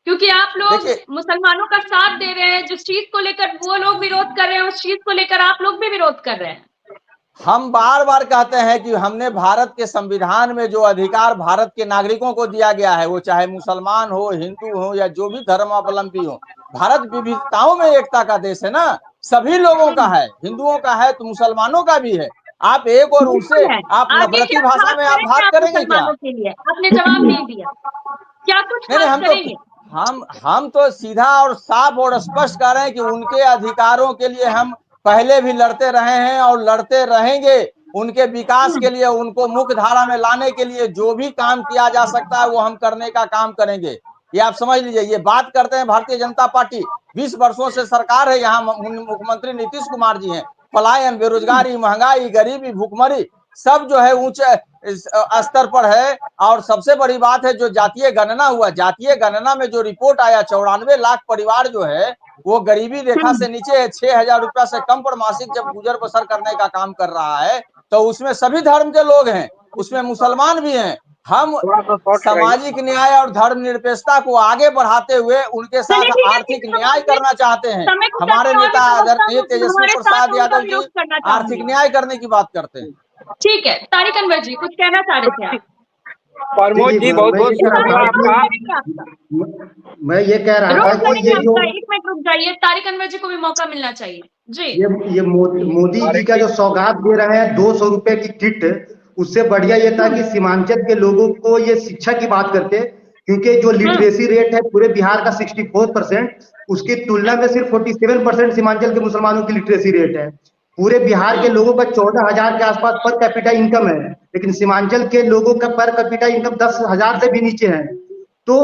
A: क्योंकि आप लोग मुसलमानों का साथ दे रहे हैं। जिस चीज को लेकर वो लोग विरोध कर रहे हैं, उस चीज को लेकर आप लोग भी विरोध कर रहे हैं।
B: हम बार बार कहते हैं कि हमने भारत के संविधान में जो अधिकार भारत के नागरिकों को दिया गया है, वो चाहे मुसलमान हो, हिंदू हो या जो भी धर्मावलंबी हो, भारत विविधताओं में एकता का देश है ना, सभी लोगों का है, हिंदुओं का है तो मुसलमानों का भी है। आप एक और उनसे आप नफरती भाषा में आप बात करेंगे क्या?
A: आपने जवाब नहीं दिया, क्या कुछ
B: नहीं, हम तो सीधा और साफ और स्पष्ट कह रहे हैं कि उनके अधिकारों के लिए हम पहले भी लड़ते रहे हैं और लड़ते रहेंगे। उनके विकास के लिए, उनको मुख्य धारा में लाने के लिए जो भी काम किया जा सकता है वो हम करने का काम करेंगे। ये आप समझ लीजिए। ये बात करते हैं भारतीय जनता पार्टी, 20 वर्षों से सरकार है, यहाँ मुख्यमंत्री नीतीश कुमार जी हैं। पलायन, बेरोजगारी, महंगाई, गरीबी, भूखमरी सब जो है ऊंचे स्तर पर है। और सबसे बड़ी बात है जो जातीय गणना हुआ, जातीय गणना में जो रिपोर्ट आया 94 लाख परिवार जो है वो गरीबी रेखा से नीचे है, 6,000 रुपया से कम पर मासिक जब गुजर बसर करने का काम कर रहा है, तो उसमें सभी धर्म के लोग हैं, उसमें मुसलमान भी हैं। हम सामाजिक न्याय और धर्मनिरपेक्षता को आगे बढ़ाते हुए उनके साथ आर्थिक न्याय करना चाहते हैं। हमारे नेता आदरणीय तेजस्वी प्रसाद यादव जी आर्थिक न्याय करने की बात करते हैं।
A: ठीक है, तारिक अनवर जी कुछ कहना चाह रहे थे आप?
D: प्रमोद जी बहुत बहुत
E: मैं ये कह रहा था कि ये जो
A: 1 मिनट रुक जाइए, तारिक अनवर जी को भी मौका मिलना चाहिए जी।
E: ये मोदी जी का जो सौगात दे रहे हैं 200 रुपए की किट, उससे बढ़िया ये था कि सीमांचल के लोगों को ये शिक्षा की बात करते, क्योंकि जो लिटरेसी रेट है पूरे बिहार का 64%, उसकी तुलना में सिर्फ 47% सीमांचल के मुसलमानों की लिटरेसी रेट है। पूरे बिहार के लोगों का 14,000 के आसपास पर कैपिटा इनकम है, लेकिन सीमांचल के लोगों का पर कैपिटा इनकम 10,000 से भी नीचे है। तो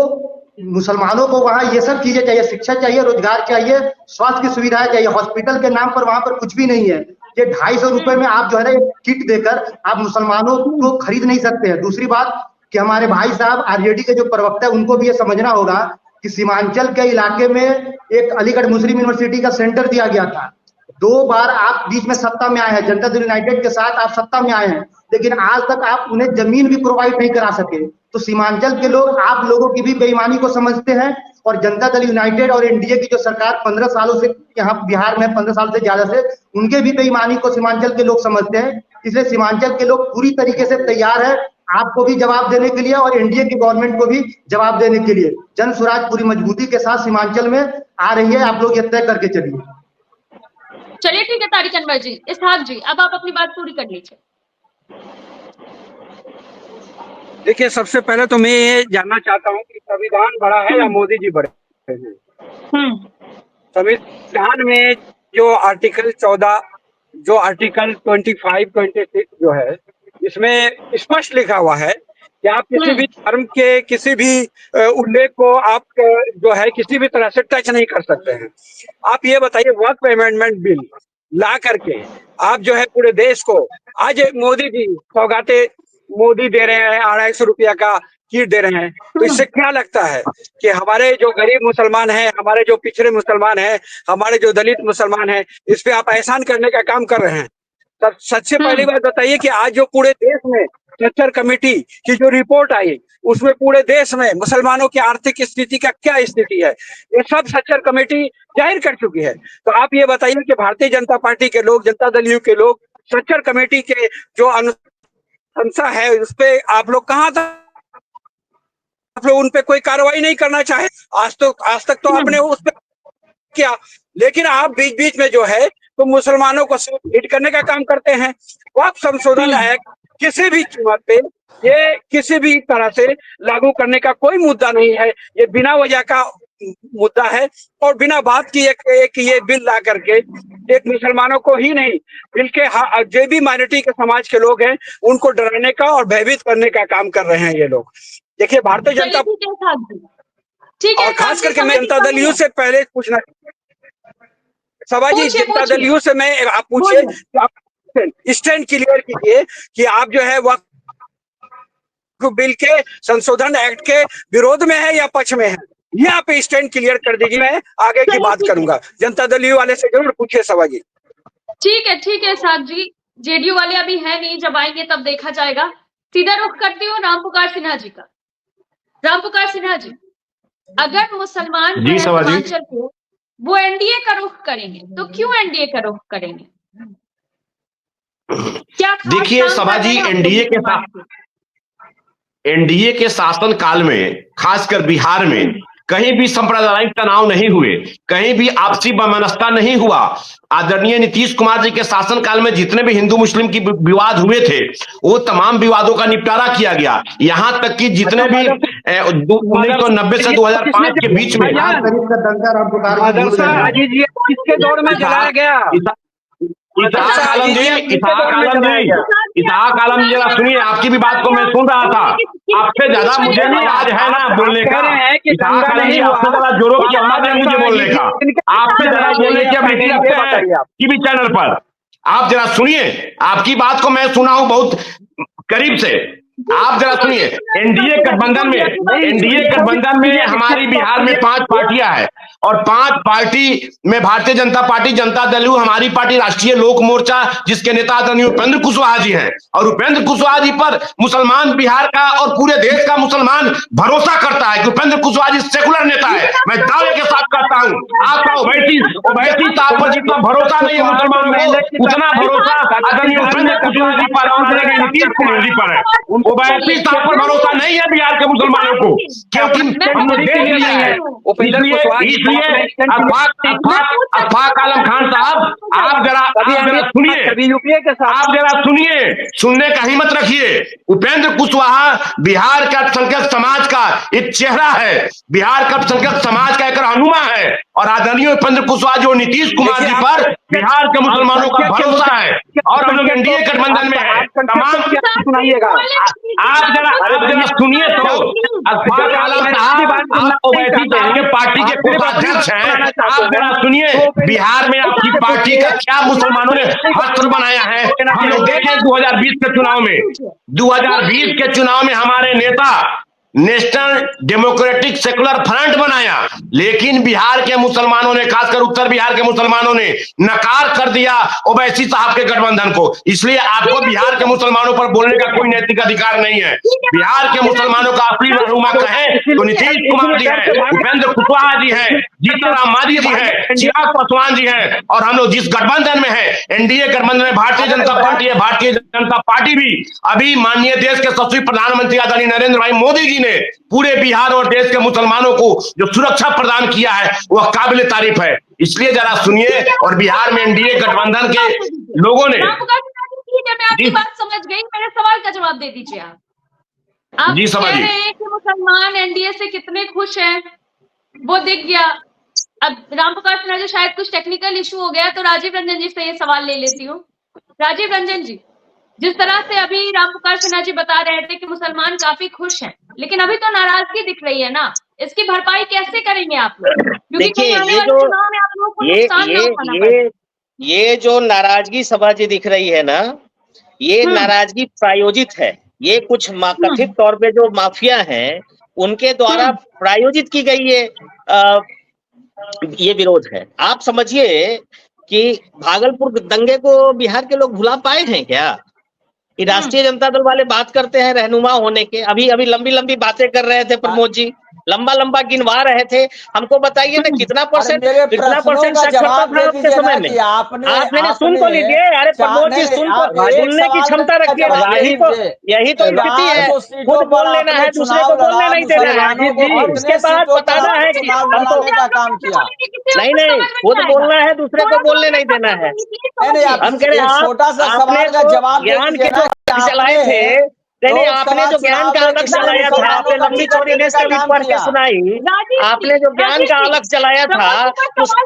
E: मुसलमानों को वहां ये सब चीजें चाहिए, शिक्षा चाहिए, रोजगार चाहिए, स्वास्थ्य की सुविधाएं चाहिए। हॉस्पिटल के नाम पर वहां पर कुछ भी नहीं है। ये 250 रुपए में आप जो है ना किट देकर आप मुसलमानों को खरीद नहीं सकते हैं। दूसरी बात कि हमारे भाई साहब आरजेडी के जो प्रवक्ता है उनको भी ये समझना होगा कि सीमांचल के इलाके में एक अलीगढ़ मुस्लिम यूनिवर्सिटी का सेंटर दिया गया था। 2 बार आप बीच में सत्ता में आए हैं, जनता दल यूनाइटेड के साथ आप सत्ता में आए हैं, लेकिन आज तक आप उन्हें जमीन भी प्रोवाइड नहीं करा सके। तो सीमांचल के लोग आप लोगों की भी बेईमानी को समझते हैं, और जनता दल यूनाइटेड और एनडीए की जो सरकार 15 सालों से यहाँ बिहार में 15 साल से ज्यादा से, उनके भी बेईमानी को सीमांचल के लोग समझते हैं। इसलिए सीमांचल के लोग पूरी तरीके से तैयार है आपको भी जवाब देने के लिए और एनडीए की गवर्नमेंट को भी जवाब देने के लिए। जन स्वराज पूरी मजबूती के साथ सीमांचल में आ रही है, आप लोग ये तय करके चलिए।
A: चलिए ठीक है तारिक अनवर जी। इसहाक जी अब आप अपनी बात पूरी कर लीजिए।
D: देखिए, सबसे पहले तो मैं ये जानना चाहता हूँ कि संविधान बड़ा है या मोदी जी बड़े हैं? संविधान में जो आर्टिकल 14, जो आर्टिकल 25, 26 जो है, इसमें स्पष्ट लिखा हुआ है कि आप किसी भी धर्म के किसी भी उल्लेख को आप जो है किसी भी तरह से टच नहीं कर सकते हैं। आप ये बताइए, वक्फ अमेंडमेंट बिल ला करके आप जो है पूरे देश को, आज मोदी जी सौगाते मोदी दे रहे हैं, 250 रुपया का किट दे रहे हैं, तो इससे क्या लगता है कि हमारे जो गरीब मुसलमान हैं, हमारे जो पिछड़े मुसलमान हैं, हमारे जो दलित मुसलमान हैं, इस पे आप एहसान करने का काम कर रहे हैं? तब सबसे पहली बात बताइए कि आज जो पूरे देश में स्ट्रक्चर कमेटी की जो रिपोर्ट आई, उसमें पूरे देश में मुसलमानों की आर्थिक स्थिति का क्या स्थिति है, ये सब स्ट्रक्चर कमेटी जाहिर कर चुकी है। तो आप ये बताइए कि भारतीय जनता पार्टी के लोग, जनता दल यू के लोग, स्ट्रक्चर कमेटी के जो अनुशंसा है उस पे आप लोग कहाँ तक, आप लोग उन पे कोई कार्रवाई नहीं करना चाहे? आज तक तो आपने उस पे किया, लेकिन आप बीच बीच में जो है तो मुसलमानों को हिट करने का काम करते हैं। वक्फ संशोधन एक्ट किसी भी कीमत पे ये किसी भी तरह से लागू करने का कोई मुद्दा नहीं है। ये बिना वजह का मुद्दा है और बिना बात की एक ये बिल ला करके एक मुसलमानों को ही नहीं बल्कि जो भी माइनॉरिटी के समाज के लोग हैं उनको डराने का और भयभीत करने का काम कर रहे हैं ये लोग। देखिए, भारतीय जनता और खास करके मैं जनता दल यू से पहले पूछना, सभा जी, जनता दल यू से मैं आप पूछिए, स्टैंड क्लियर कीजिए कि आप जो है वक्फ बिल के संशोधन एक्ट के विरोध में है या पक्ष में है, ये आप स्टैंड क्लियर कर दीजिए, मैं आगे की बात करूंगा। जनता दल यू वाले से जरूर पूछिए सभा जी।
A: ठीक है साहब जी, जेडीयू वाले अभी है नहीं, जब आएंगे तब देखा जाएगा। सीधा रुख करती हूँ रामपुकार सिन्हा जी का। रामपुकार सिन्हा जी, अगर मुसलमान
C: जी
A: सीमांचल को वो एनडीए का रुख करेंगे तो क्यों एनडीए का रुख करेंगे? क्या
C: देखिए सभा जी, एनडीए के शासन काल में खासकर बिहार में कहीं भी सांप्रदायिक तनाव नहीं हुए, कहीं भी आपसी वैमनस्यता नहीं हुआ। आदरणीय नीतीश कुमार जी के शासनकाल में जितने भी हिंदू मुस्लिम की विवाद हुए थे वो तमाम विवादों का निपटारा किया गया। यहाँ तक कि जितने भी 1990 से 2005 के बीच में
D: किसके दौर में जलाया गया?
C: इसहाक आलम जी जरा सुनिए, आपकी भी बात को मैं सुन रहा था। आपसे ज्यादा मुझे आवाज है ना बोलने का। इसहाक आलम जी, आपसे ज्यादा जोरों की आवाज है मुझे बोलने का। आपसे ज्यादा बोलने की अभिरुचि रखते हैं टीवी चैनल पर। आप जरा सुनिए, आपकी बात को मैं सुना हूं बहुत करीब से। आप जरा सुनिए, एनडीए गठबंधन में हमारी बिहार में 5 पार्टियां हैं और 5 पार्टी में भारतीय जनता पार्टी, जनता दल, हमारी पार्टी राष्ट्रीय लोक मोर्चा, जिसके नेता आदरणीय उपेंद्र कुशवाहा जी हैं, और उपेंद्र कुशवाहा जी पर मुसलमान बिहार का और पूरे देश का मुसलमान भरोसा करता है कि उपेंद्र कुशवाहा जी सेकुलर नेता है। मैं दावे के साथ कहता हूं, आपका ओवैसी साहब पर जितना भरोसा नहीं है मुसलमानों को, उतना भरोसा आदरणीय उपेंद्र कुशवाहा जी पर और नीतीश कुमार जी पर है। ओवैसी साहब पर भरोसा नहीं है बिहार के मुसलमानों को, क्योंकि हमने देख लिया है। इसलिए अफाक आलम खान साहब, आप जरा सुनिए, सुनने का हिम्मत रखिए। उपेंद्र कुशवाहा बिहार के अल्पसंख्यक समाज का एक चेहरा है, बिहार के अल्पसंख्यक समाज का एक रहनुमा है, और आदरणीय उपेंद्र कुशवाहा जो नीतीश कुमार जी पर बिहार के मुसलमानों का भरोसा है, और हम लोग एनडीए गठबंधन में है। तमाम सुनाइएगा, आप जरा सुनिए तो। अफाक आलम साहब, आप ओवैसी साहब के पार्टी के कोषाध्यक्ष हैं, आप जरा सुनिए बिहार में आपकी पार्टी का क्या मुसलमानों ने हस्त्र बनाया है। हम लोग देखें 2020 के चुनाव में हमारे नेता नेशनल डेमोक्रेटिक सेकुलर फ्रंट बनाया, लेकिन बिहार के मुसलमानों ने, खासकर उत्तर बिहार के मुसलमानों ने नकार कर दिया ओवैसी साहब के गठबंधन को। इसलिए आपको बिहार के मुसलमानों पर बोलने का कोई नैतिक अधिकार नहीं है। बिहार के मुसलमानों का असली रहनुमा कहें तो नीतीश कुमार जी है, उपेंद्र कुशवाहा जी है, जीतन राम मांझी जी है, चिराग पासवान जी है, और हम लोग जिस गठबंधन में है, एनडीए गठबंधन में भारतीय जनता पार्टी है। भारतीय जनता पार्टी भी अभी माननीय देश के यशस्वी प्रधानमंत्री आदरणीय नरेंद्र भाई मोदी जी ने पूरे बिहार और देश के मुसलमानों को जो सुरक्षा प्रदान किया है वह काबिल तारीफ है। इसलिए जरा सुनिए, और बिहार में एनडीए गठबंधन के लोगों ने,
A: मैं आपकी बात समझ गई, मेरे सवाल का जवाब दे दीजिए आप
C: जी
A: कह रहे हैं कि मुसलमान एनडीए से कितने खुश हैं वो दिख गया। अब रामप्रकाश सिन्हा जी, शायद कुछ टेक्निकल इशू हो गया, तो राजीव रंजन जी से ये सवाल ले लेती हूँ। राजीव रंजन जी, जिस तरह से अभी रामप्रकाश सिन्हा जी बता रहे थे कि मुसलमान काफी खुश हैं, लेकिन अभी तो नाराजगी दिख रही है ना, इसकी भरपाई कैसे करेंगे आप लोग?
F: देखिए, ये जो नाराजगी सभा जी दिख रही है ना, ये नाराजगी प्रायोजित है। ये कुछ कथित तौर पे जो माफिया हैं उनके द्वारा प्रायोजित की गई ये विरोध है। आप समझिए कि भागलपुर दंगे को बिहार के लोग भुला पाए हैं क्या? कि राष्ट्रीय जनता दल वाले बात करते हैं रहनुमा होने के, अभी लंबी लंबी बातें कर रहे थे प्रमोद जी, लंबा गिनवा रहे थे। हमको बताइए ना कितना परसेंट साक्षरता था आपके समय में? आपने सुन तो लीजिए। अरे प्रमोद जी, सुनने की क्षमता रखिए। यही तो स्थिति है, खुद बोल लेना है, दूसरे को बोलने नहीं देना है, और उसके बाद बताना है कि हमको नहीं, खुद बोलना है, दूसरे को बोलने नहीं देना है। हम कह रहे हैं आपने ज्ञान के चलाए थे, नहीं, आपने जो ज्ञान का अलग चलाया था, आपने लंबी चौड़ी लिस्ट अभी पढ़ के सुनाई, आपने जो ज्ञान का अलग चलाया था।
A: सवाल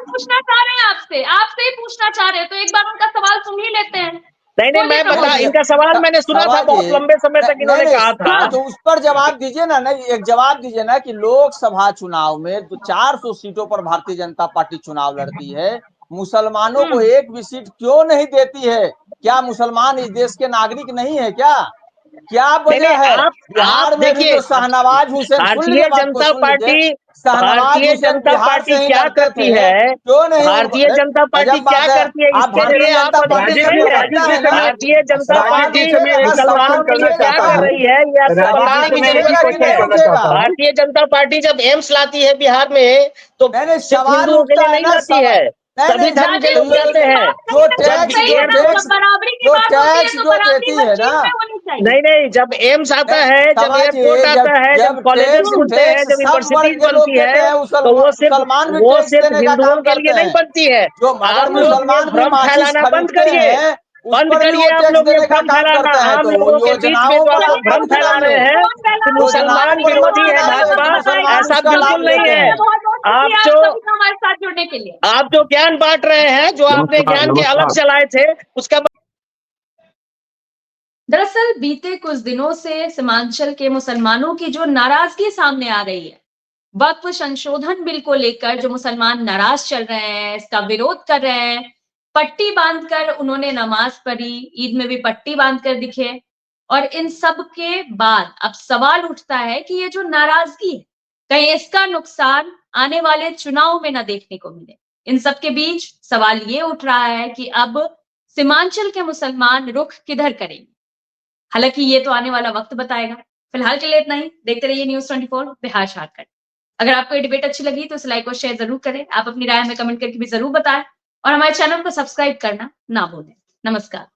A: पूछना चाह रहे हैं आपसे ही पूछना चाह रहे हैं, तो एक बार उनका सवाल सुन ही लेते हैं।
F: नहीं, मैं बता, इनका सवाल मैंने सुना था, बहुत लंबे समय तक इन्होंने कहा था।
B: तो उस पर जवाब दीजिए ना, एक जवाब दीजिए ना कि लोकसभा चुनाव में 400 सीटों पर भारतीय जनता पार्टी चुनाव लड़ती है, मुसलमानों को एक भी सीट क्यों नहीं देती है? क्या मुसलमान इस देश के नागरिक नहीं है क्या वजह है? बिहार में भी तो शहनवाज हुसैन,
F: भारतीय जनता पार्टी क्या करती है? भारतीय जनता पार्टी क्या करती है इसके लिए आप भारतीय जनता पार्टी मुसलमानों के लिए क्या कर रही है ये आपको बताने की जरूरत है। भारतीय जनता पार्टी जब एम्स लाती है बिहार में तो हिंदुओं के लिए नहीं लाती है, सभी धर्म के लोग जाते हैं।
B: जो टैक्स जो देती है ना,
F: नहीं, जब एम्स आता है, जब एयरपोर्ट आता है, जब कॉलेज खुलते हैं, जब यूनिवर्सिटी बनती है, तो वो सिर्फ हिंदुओं के लिए नहीं बनती है। आप लोग भ्रम फैलाना बंद करिए, आप लोग ये भ्रम फैलाना। हम लोगों के बीच में जो आप भ्रम फैला रहे हैं कि मुसलमान विरोधी है भाजपा, ऐसा बिल्कुल नहीं है। आप जो ज्ञान बांट रहे हैं, जो आपने ज्ञान के अलग चलाए थे, उसका
A: दरअसल बीते कुछ दिनों से सीमांचल के मुसलमानों की जो नाराजगी सामने आ रही है, वक्फ संशोधन बिल को लेकर जो मुसलमान नाराज चल रहे हैं, इसका विरोध कर रहे हैं, पट्टी बांधकर उन्होंने नमाज पढ़ी, ईद में भी पट्टी बांधकर दिखे, और इन सब के बाद अब सवाल उठता है कि ये जो नाराजगी है, कहीं इसका नुकसान आने वाले चुनाव में ना देखने को मिले। इन सब के बीच सवाल ये उठ रहा है कि अब सीमांचल के मुसलमान रुख किधर करेंगे। हालांकि ये तो आने वाला वक्त बताएगा। फिलहाल के लिए इतना ही। देखते रहिए न्यूज़ 24 बिहार झारखंड। अगर आपको ये डिबेट अच्छी लगी तो इसे लाइक और शेयर जरूर करें। आप अपनी राय हमें कमेंट करके भी जरूर बताएं और हमारे चैनल को सब्सक्राइब करना ना भूलें। नमस्कार।